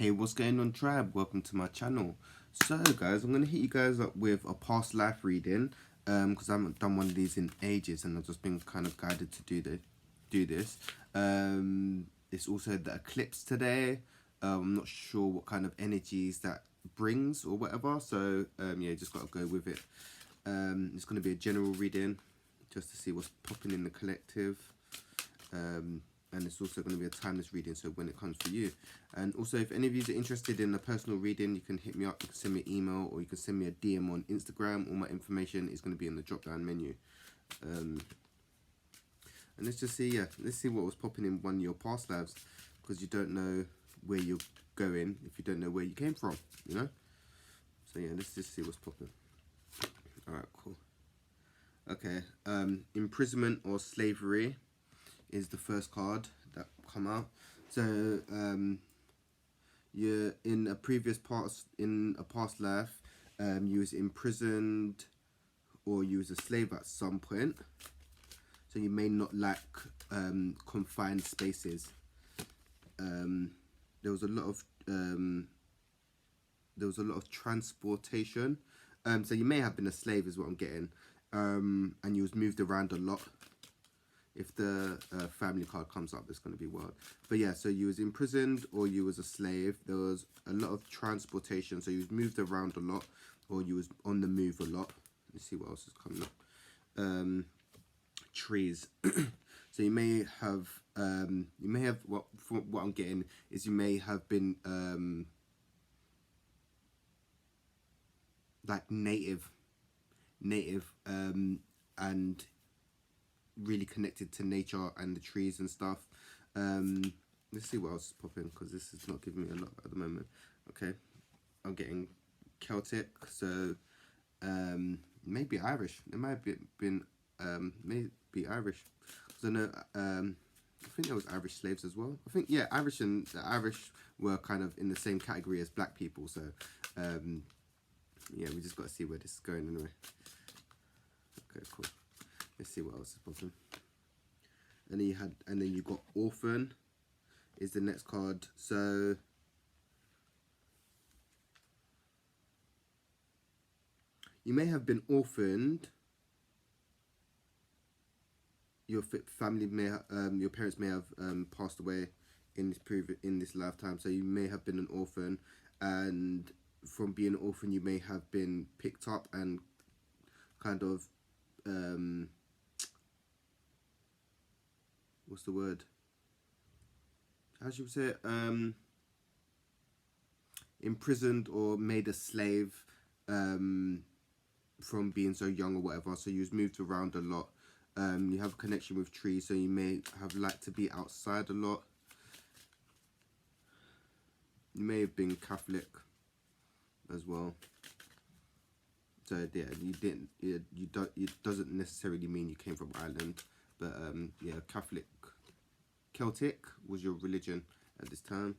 Hey, what's going on, tribe? Welcome to my channel. So guys, I'm going to hit you guys up with a past life reading because I haven't done one of these in ages and I've just been kind of guided to do this. It's also the eclipse today. I'm not sure what kind of energies that brings or whatever, so yeah, just got to go with it. It's going to be a general reading just to see what's popping in the collective. And it's also going to be a timeless reading, so when it comes for you. And also, if any of you are interested in a personal reading, you can hit me up, you can send me an email, or you can send me a DM on Instagram. All my information is going to be in the drop down menu. And let's just see, let's see what was popping in one of your past lives, because you don't know where you're going if you don't know where you came from, you know. So yeah, let's just see what's popping. All right, cool. Okay, imprisonment or slavery is the first card that come out. So you're in a past life, you was imprisoned or you was a slave at some point. So you may not like confined spaces. There was a lot of transportation. So you may have been a slave is what I'm getting. And you was moved around a lot. If the family card comes up, it's going to be wild. But yeah, so you was imprisoned or you was a slave. There was a lot of transportation. So you was moved around a lot or you was on the move a lot. Let's see what else is coming up. Trees. So you may have what I'm getting is you may have been like native and really connected to nature and the trees and stuff. Let's see what else is popping, because this is not giving me a lot at the moment. Okay, I'm getting Celtic, so maybe Irish. It might have been maybe Irish, because I know I think there was Irish slaves as well. I think, yeah, Irish and the Irish were kind of in the same category as black people, so yeah, we just got to see where this is going anyway. Okay, cool. Let's see what else is popping. And then you got orphan is the next card. So you may have been orphaned. Your family may your parents may have passed away in this lifetime. So you may have been an orphan, and from being an orphan, you may have been picked up and kind of what's the word? How should we say it? Imprisoned or made a slave from being so young or whatever. So you was moved around a lot. You have a connection with trees, so you may have liked to be outside a lot. You may have been Catholic as well. So yeah, you didn't. It doesn't necessarily mean you came from Ireland, but yeah, Catholic. Celtic was your religion at this time.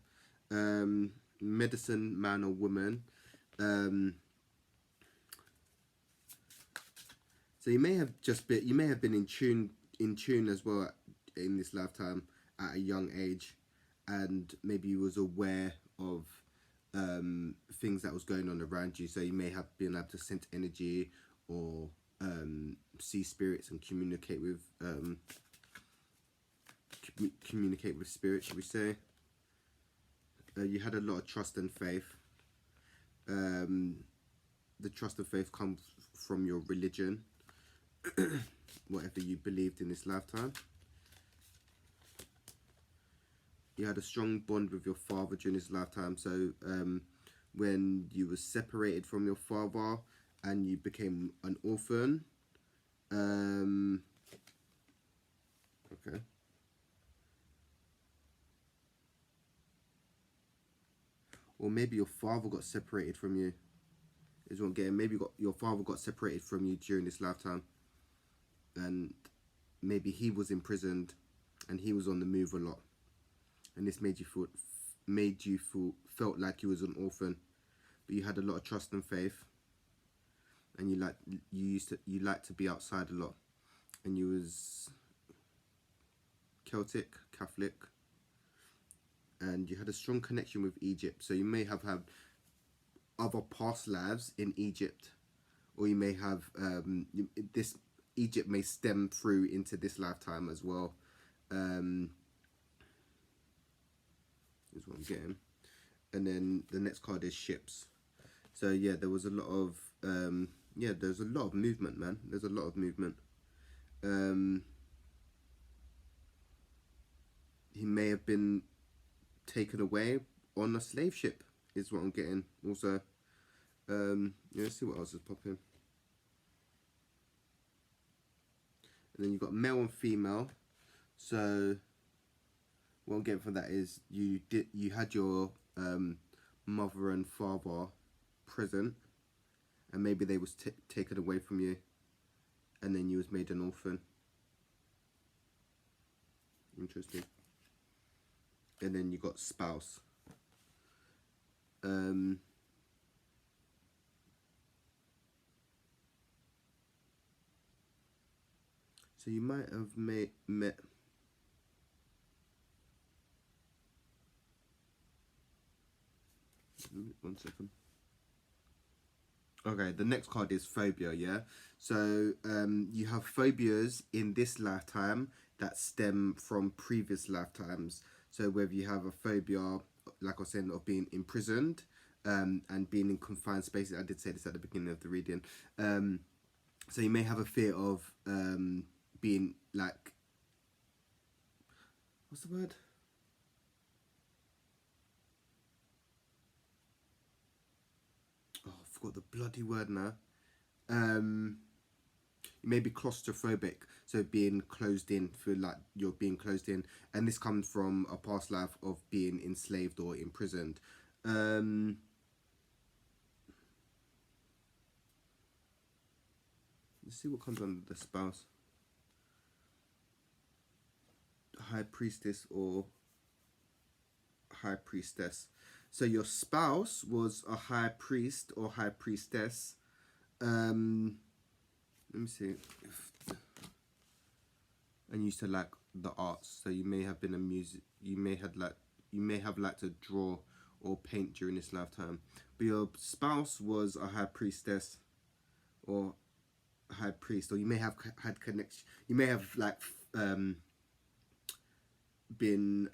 Medicine man or woman. So you may have been in tune as well in this lifetime at a young age, and maybe you was aware of things that was going on around you. So you may have been able to sense energy or see spirits and communicate with spirits, should we say. You had a lot of trust and faith. The trust and faith comes from your religion, whatever you believed in this lifetime. You had a strong bond with your father during this lifetime. So when you were separated from your father and you became an orphan, okay. Or maybe your father got separated from you. Is what I'm getting. Maybe your father got separated from you during this lifetime, and maybe he was imprisoned, and he was on the move a lot, and this made you felt like you was an orphan, but you had a lot of trust and faith, and you liked to be outside a lot, and you was Celtic, Catholic. and you had a strong connection with Egypt. So you may have had other past lives in Egypt, or you may have this Egypt may stem through into this lifetime as well. Is what I'm getting. And then the next card is ships. So yeah, there was a lot of there's a lot of movement, man. There's a lot of movement. He may have been taken away on a slave ship, is what I'm getting. Also, let's see what else is popping. And then you've got male and female. So what I'm getting from that is you had your mother and father present, and maybe they was taken away from you, and then you was made an orphan. Interesting. And then you got spouse. So you might have met. 1 second. Okay, the next card is phobia, yeah? So you have phobias in this lifetime that stem from previous lifetimes. So whether you have a phobia, like I was saying, of being imprisoned and being in confined spaces. I did say this at the beginning of the reading. So you may have a fear of being like, what's the word? Oh, I forgot the bloody word now. You may be claustrophobic, so being closed in, feel like you're being closed in, and this comes from a past life of being enslaved or imprisoned. Let's see what comes under the spouse. High priestess or high priestess. So your spouse was a high priest or high priestess. Let me see. And used to like the arts. So you may have been a music. You may have liked to draw or paint during this lifetime. But your spouse was a high priestess or high priest, or you may have had connection. You may have like been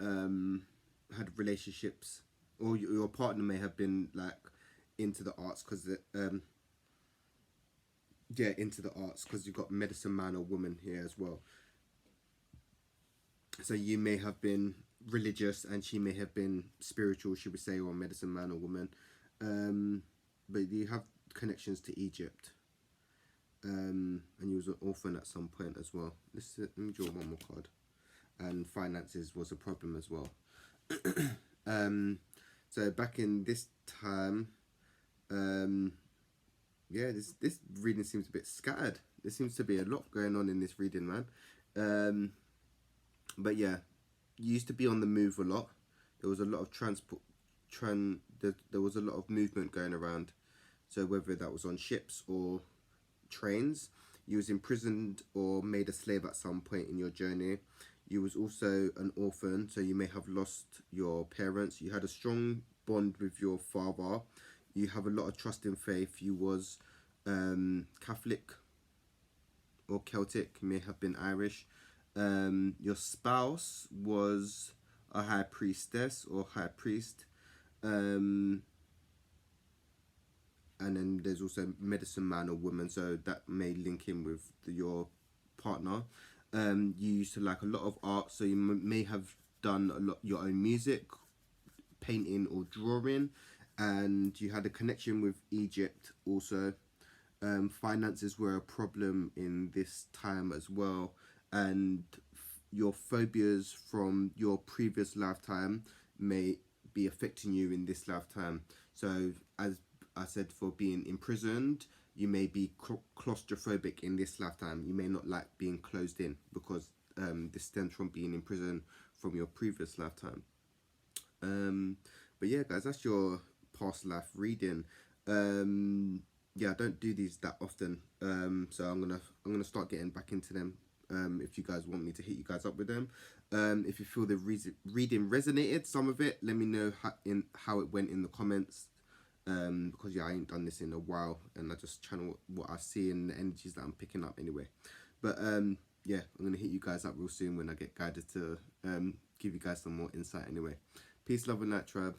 had relationships, or your partner may have been like into the arts because into the arts because you've got medicine man or woman here as well. So you may have been religious and she may have been spiritual, should we say, or medicine man or woman. But you have connections to Egypt. And you was an orphan at some point as well. Let me draw one more card. And finances was a problem as well. So back in this time, this reading seems a bit scattered. There seems to be a lot going on in this reading, man. But yeah, you used to be on the move a lot. There was a lot of there was a lot of movement going around. So whether that was on ships or trains, you was imprisoned or made a slave at some point in your journey. You was also an orphan, so you may have lost your parents. You had a strong bond with your father. You have a lot of trust in faith. You was Catholic or Celtic. You may have been Irish. Your spouse was a high priestess or high priest. And then there's also medicine man or woman, so that may link in with your partner. You used to like a lot of art, so you may have done a lot your own music, painting or drawing, and you had a connection with Egypt also. Finances were a problem in this time as well, and your phobias from your previous lifetime may be affecting you in this lifetime. So as I said, for being imprisoned, you may be claustrophobic in this lifetime. You may not like being closed in because this stems from being in prison from your previous lifetime. But yeah, guys, that's your past life reading. Yeah, I don't do these that often, so I'm gonna start getting back into them if you guys want me to hit you guys up with them. If you feel the reading resonated, some of it, let me know how it went in the comments. Because yeah, I ain't done this in a while, and I just channel what I see and the energies that I'm picking up anyway. But yeah, I'm gonna hit you guys up real soon when I get guided to give you guys some more insight anyway. Peace, love, and light, tribe.